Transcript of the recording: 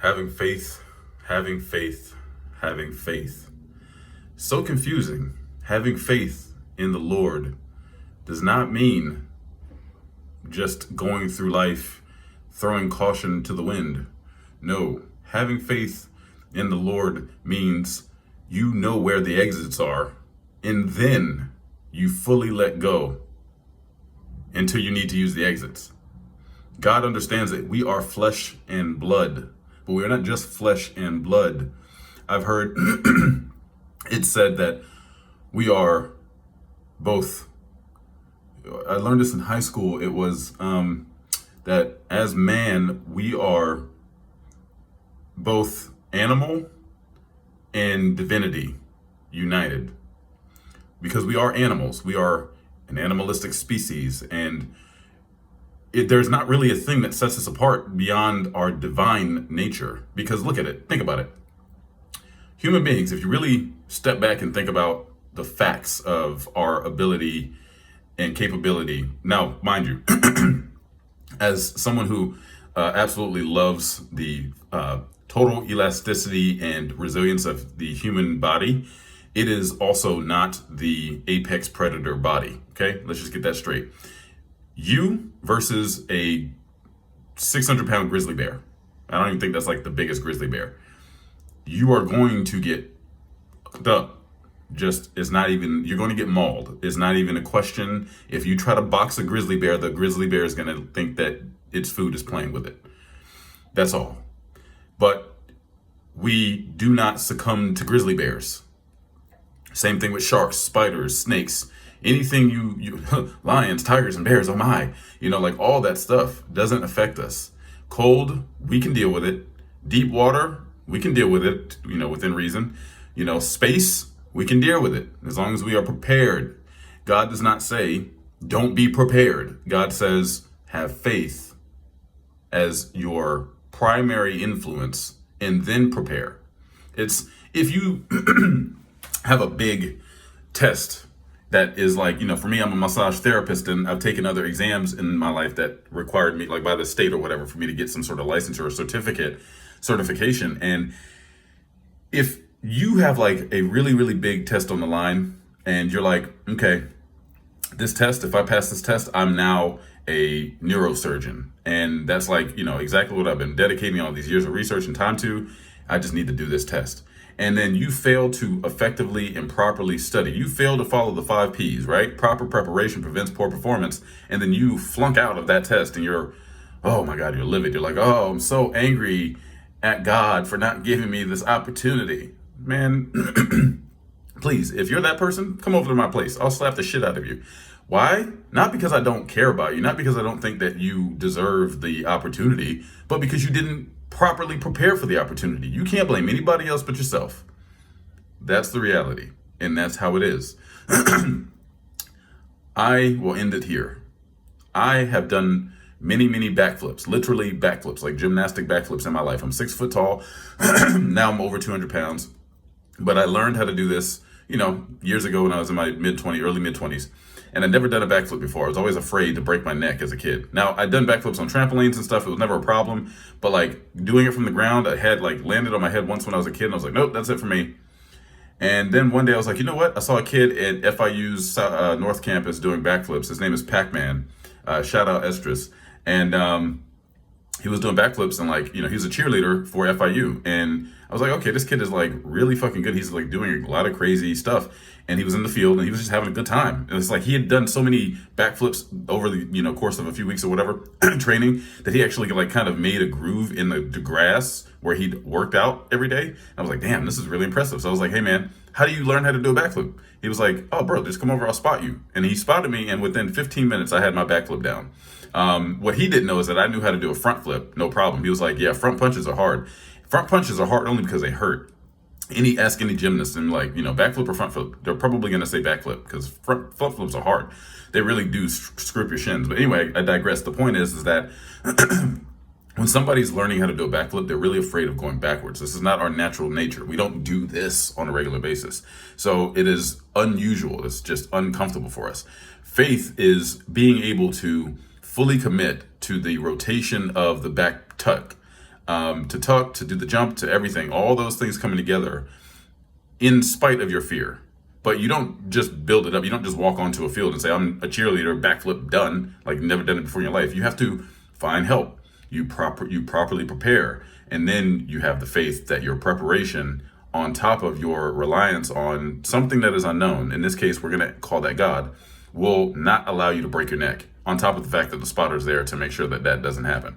Having faith, having faith, having faith. So confusing. Having faith in the Lord does not mean just going through life throwing caution to the wind. No, having faith in the Lord means you know where the exits are, and then you fully let go until you need to use the exits. God understands that we are flesh and blood, but we're not just flesh and blood. I've heard it said that we are both. I learned this in high school. It was that as man, we are both animal and divinity united. Because we are animals. We are an animalistic species, and there's not really a thing that sets us apart beyond our divine nature. Because look at it, think about it. Human beings, if you really step back and think about the facts of our ability and capability. Now, mind you, as someone who absolutely loves the total elasticity and resilience of the human body, it is also not the apex predator body. Okay, let's just get that straight. You versus a 600-pound grizzly bear. I don't even think that's like the biggest grizzly bear. You are going to get up. Just, it's not even, you're going to get mauled. It's not even a question. If you try to box a grizzly bear, the grizzly bear is going to think that its food is playing with it. That's all. But we do not succumb to grizzly bears. Same thing with sharks, spiders, snakes. Anything you lions, tigers, and bears, oh my, like all that stuff doesn't affect us. Cold, we can deal with it. Deep water, we can deal with it, within reason. Space, we can deal with it as long as we are prepared. God does not say, don't be prepared. God says, have faith as your primary influence and then prepare. It's if you have a big test that is like, for me, I'm a massage therapist, and I've taken other exams in my life that required me, like by the state or whatever, for me to get some sort of licensure or certification. And if you have like a really, really big test on the line and you're like, okay, this test, if I pass this test, I'm now a neurosurgeon. And that's like, exactly what I've been dedicating all these years of research and time to. I just need to do this test. And then you fail to effectively and properly study. You fail to follow the 5 Ps, right? Proper preparation prevents poor performance. And then you flunk out of that test and you're, oh my God, you're livid. You're like, oh, I'm so angry at God for not giving me this opportunity. Man, please, if you're that person, come over to my place. I'll slap the shit out of you. Why? Not because I don't care about you, not because I don't think that you deserve the opportunity, but because you didn't properly prepare for the opportunity. You can't blame anybody else but yourself. That's the reality, and that's how it is. I will end it here. I have done many, many backflips, literally backflips, like gymnastic backflips in my life. I'm 6 foot tall. Now I'm over 200 pounds. But I learned how to do this, years ago when I was in my early mid-20s. And I'd never done a backflip before. I was always afraid to break my neck as a kid. Now, I'd done backflips on trampolines and stuff. It was never a problem. But like doing it from the ground, I had like landed on my head once when I was a kid. And I was like, nope, that's it for me. And then one day I was like, you know what? I saw a kid at FIU's North Campus doing backflips. His name is Pac-Man. Shout out Estrus. And he was doing backflips and like, he was a cheerleader for FIU. And I was like, okay, this kid is like really fucking good. He's like doing a lot of crazy stuff. And he was in the field and he was just having a good time. And it's like he had done so many backflips over the course of a few weeks or whatever training that he actually like kind of made a groove in the grass where he'd worked out every day. And I was like, damn, this is really impressive. So I was like, hey man, how do you learn how to do a backflip? He was like, oh bro, just come over, I'll spot you. And he spotted me, and within 15 minutes I had my backflip down. What he didn't know is that I knew how to do a front flip, no problem. He was like, yeah, front punches are hard. Front punches are hard only because they hurt. Ask any gymnast and like, backflip or front flip, they're probably going to say backflip because front flips are hard. They really do screw up your shins. But anyway, I digress. The point is that when somebody's learning how to do a backflip, they're really afraid of going backwards. This is not our natural nature. We don't do this on a regular basis. So it is unusual. It's just uncomfortable for us. Faith is being able to fully commit to the rotation of the back tuck to tuck, to do the jump, to everything, all those things coming together in spite of your fear. But you don't just build it up. You don't just walk onto a field and say, I'm a cheerleader, backflip done, like never done it before in your life. You have to find help. You properly prepare. And then you have the faith that your preparation on top of your reliance on something that is unknown, in this case, we're going to call that God, will not allow you to break your neck, on top of the fact that the spotter's there to make sure that that doesn't happen.